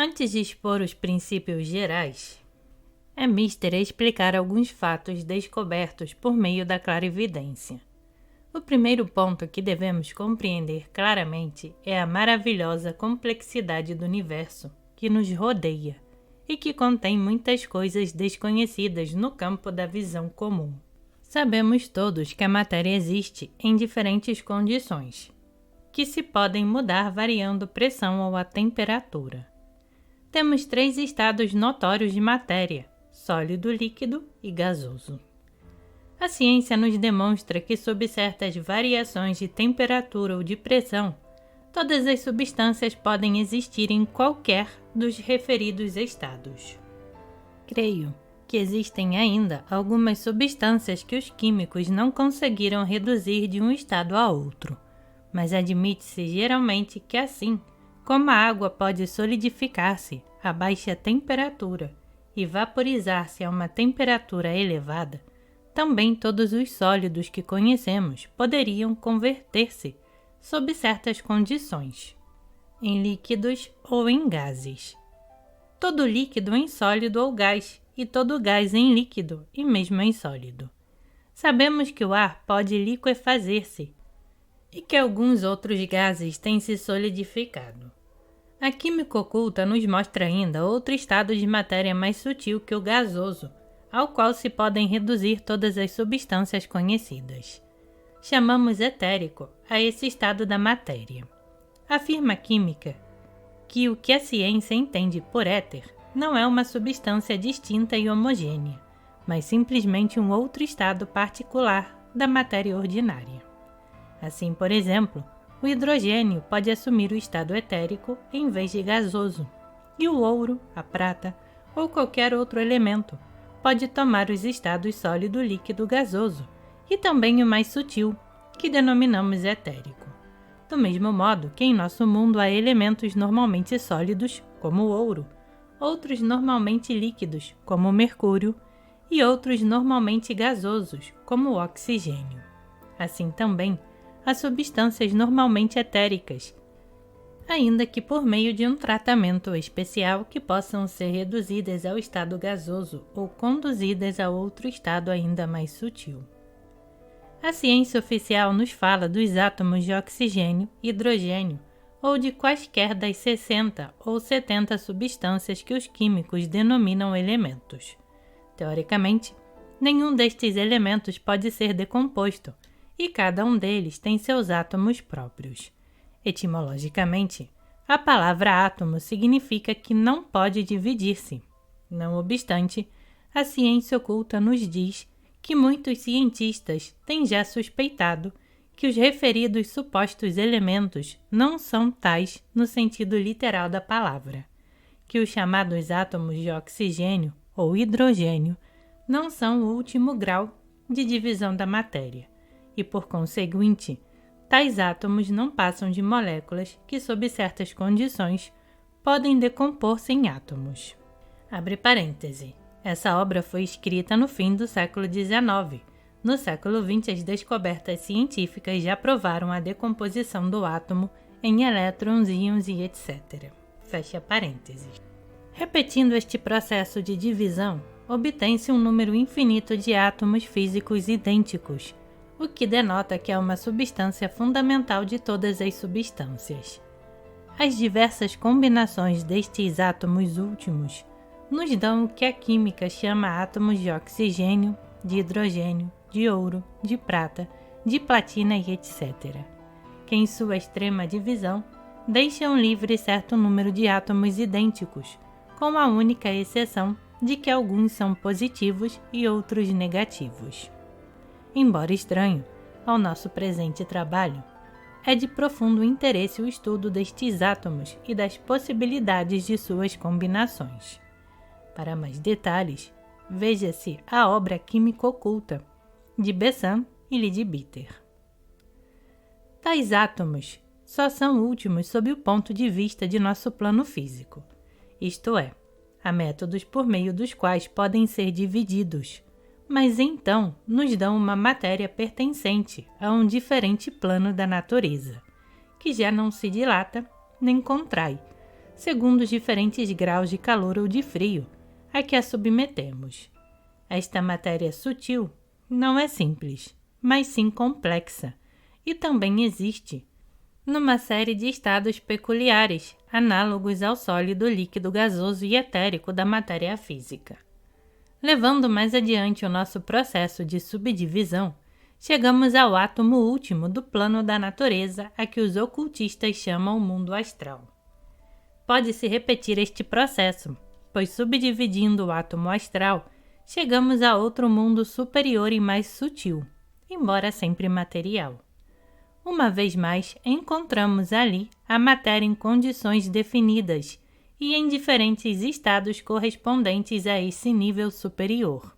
Antes de expor os princípios gerais, é mister explicar alguns fatos descobertos por meio da clarividência. O primeiro ponto que devemos compreender claramente é a maravilhosa complexidade do universo que nos rodeia e que contém muitas coisas desconhecidas no campo da visão comum. Sabemos todos que a matéria existe em diferentes condições, que se podem mudar variando pressão ou a temperatura. Temos 3 estados notórios de matéria: sólido, líquido e gasoso. A ciência nos demonstra que, sob certas variações de temperatura ou de pressão, todas as substâncias podem existir em qualquer dos referidos estados. Creio que existem ainda algumas substâncias que os químicos não conseguiram reduzir de um estado a outro, mas admite-se geralmente que assim, como a água pode solidificar-se a baixa temperatura e vaporizar-se a uma temperatura elevada, também todos os sólidos que conhecemos poderiam converter-se, sob certas condições, em líquidos ou em gases. Todo líquido em sólido ou gás, e todo gás em líquido e mesmo em sólido. Sabemos que o ar pode liquefazer-se e que alguns outros gases têm se solidificado. A química oculta nos mostra ainda outro estado de matéria mais sutil que o gasoso, ao qual se podem reduzir todas as substâncias conhecidas. Chamamos etérico a esse estado da matéria. Afirma a química que o que a ciência entende por éter não é uma substância distinta e homogênea, mas simplesmente um outro estado particular da matéria ordinária. Assim, por exemplo, o hidrogênio pode assumir o estado etérico em vez de gasoso, e o ouro, a prata ou qualquer outro elemento pode tomar os estados sólido, líquido, gasoso, e também o mais sutil, que denominamos etérico. Do mesmo modo que em nosso mundo há elementos normalmente sólidos, como o ouro, outros normalmente líquidos, como o mercúrio, e outros normalmente gasosos, como o oxigênio. Assim também, há substâncias normalmente etéricas, ainda que por meio de um tratamento especial que possam ser reduzidas ao estado gasoso ou conduzidas a outro estado ainda mais sutil. A ciência oficial nos fala dos átomos de oxigênio, hidrogênio ou de quaisquer das 60 ou 70 substâncias que os químicos denominam elementos. Teoricamente, nenhum destes elementos pode ser decomposto, e cada um deles tem seus átomos próprios. Etimologicamente, a palavra átomo significa que não pode dividir-se. Não obstante, a ciência oculta nos diz que muitos cientistas têm já suspeitado que os referidos supostos elementos não são tais no sentido literal da palavra, que os chamados átomos de oxigênio ou hidrogênio não são o último grau de divisão da matéria, e por conseguinte, tais átomos não passam de moléculas que, sob certas condições, podem decompor-se em átomos. Abre parêntese. Essa obra foi escrita no fim do século XIX. No século XX, as descobertas científicas já provaram a decomposição do átomo em elétrons, íons e etc. Fecha parênteses. Repetindo este processo de divisão, obtém-se um número infinito de átomos físicos idênticos, o que denota que é uma substância fundamental de todas as substâncias. As diversas combinações destes átomos últimos nos dão o que a química chama átomos de oxigênio, de hidrogênio, de ouro, de prata, de platina e etc., que em sua extrema divisão deixam livre certo número de átomos idênticos, com a única exceção de que alguns são positivos e outros negativos. Embora estranho ao nosso presente trabalho, é de profundo interesse o estudo destes átomos e das possibilidades de suas combinações. Para mais detalhes, veja-se a obra Química Oculta, de Besant e Leadbeater. Tais átomos só são últimos sob o ponto de vista de nosso plano físico, isto é, há métodos por meio dos quais podem ser divididos, mas então nos dão uma matéria pertencente a um diferente plano da natureza, que já não se dilata nem contrai, segundo os diferentes graus de calor ou de frio a que a submetemos. Esta matéria sutil não é simples, mas sim complexa, e também existe numa série de estados peculiares, análogos ao sólido, líquido, gasoso e etérico da matéria física. Levando mais adiante o nosso processo de subdivisão, chegamos ao átomo último do plano da natureza, a que os ocultistas chamam mundo astral. Pode-se repetir este processo, pois subdividindo o átomo astral, chegamos a outro mundo superior e mais sutil, embora sempre material. Uma vez mais, encontramos ali a matéria em condições definidas e em diferentes estados correspondentes a esse nível superior.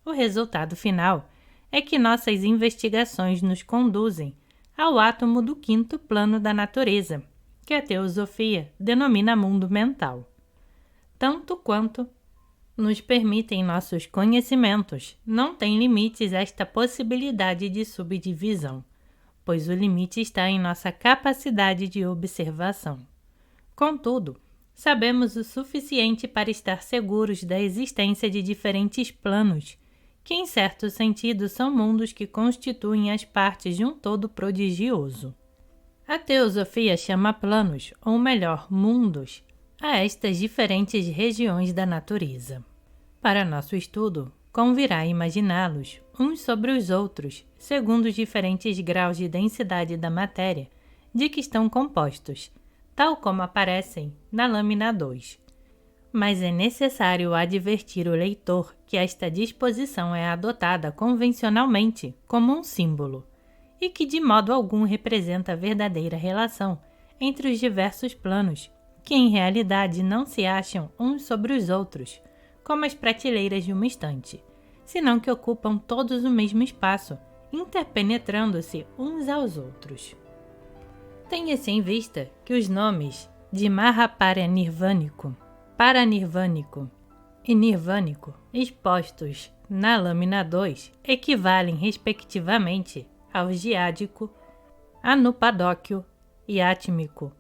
O resultado final é que nossas investigações nos conduzem ao átomo do quinto plano da natureza, que a teosofia denomina mundo mental. Tanto quanto nos permitem nossos conhecimentos, não tem limites esta possibilidade de subdivisão, pois o limite está em nossa capacidade de observação. Contudo, sabemos o suficiente para estar seguros da existência de diferentes planos, que em certo sentido são mundos que constituem as partes de um todo prodigioso. A teosofia chama planos, ou melhor, mundos, a estas diferentes regiões da natureza. Para nosso estudo, convirá imaginá-los uns sobre os outros, segundo os diferentes graus de densidade da matéria de que estão compostos, tal como aparecem na lâmina 2. Mas é necessário advertir o leitor que esta disposição é adotada convencionalmente como um símbolo, e que de modo algum representa a verdadeira relação entre os diversos planos, que em realidade não se acham uns sobre os outros, como as prateleiras de uma estante, senão que ocupam todos o mesmo espaço, interpenetrando-se uns aos outros. Tenha-se em vista que os nomes de Mahaparinirvânico, Paranirvânico e Nirvânico expostos na lâmina 2 equivalem respectivamente aos de Ádico, Anupadóquio e Átmico,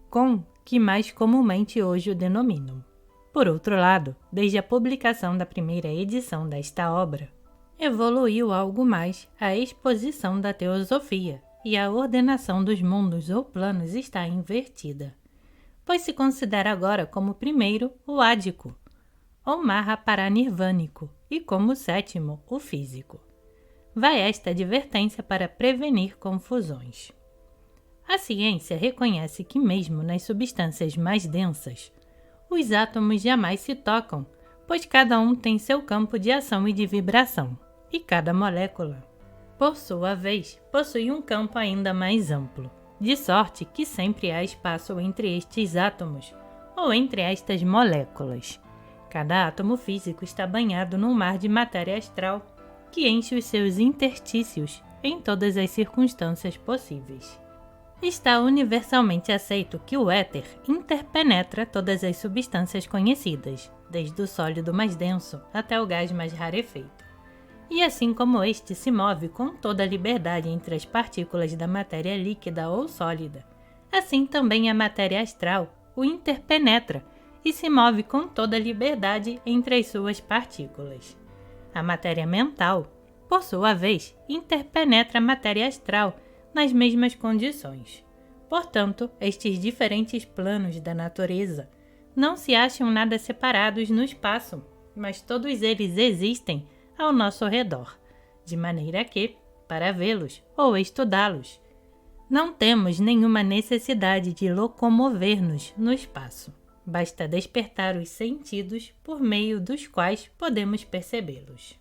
com que mais comumente hoje o denominam. Por outro lado, desde a publicação da primeira edição desta obra, evoluiu algo mais a exposição da teosofia e a ordenação dos mundos ou planos está invertida, pois se considera agora como primeiro o ádico, ou Mahaparinirvânico, e como sétimo o físico. Vai esta advertência para prevenir confusões. A ciência reconhece que mesmo nas substâncias mais densas, os átomos jamais se tocam, pois cada um tem seu campo de ação e de vibração, e cada molécula, por sua vez, possui um campo ainda mais amplo, de sorte que sempre há espaço entre estes átomos, ou entre estas moléculas. Cada átomo físico está banhado num mar de matéria astral, que enche os seus interstícios em todas as circunstâncias possíveis. Está universalmente aceito que o éter interpenetra todas as substâncias conhecidas, desde o sólido mais denso até o gás mais rarefeito. E assim como este se move com toda a liberdade entre as partículas da matéria líquida ou sólida, assim também a matéria astral o interpenetra e se move com toda a liberdade entre as suas partículas. A matéria mental, por sua vez, interpenetra a matéria astral nas mesmas condições. Portanto, estes diferentes planos da natureza não se acham nada separados no espaço, mas todos eles existem ao nosso redor, de maneira que, para vê-los ou estudá-los, não temos nenhuma necessidade de locomover-nos no espaço. Basta despertar os sentidos por meio dos quais podemos percebê-los.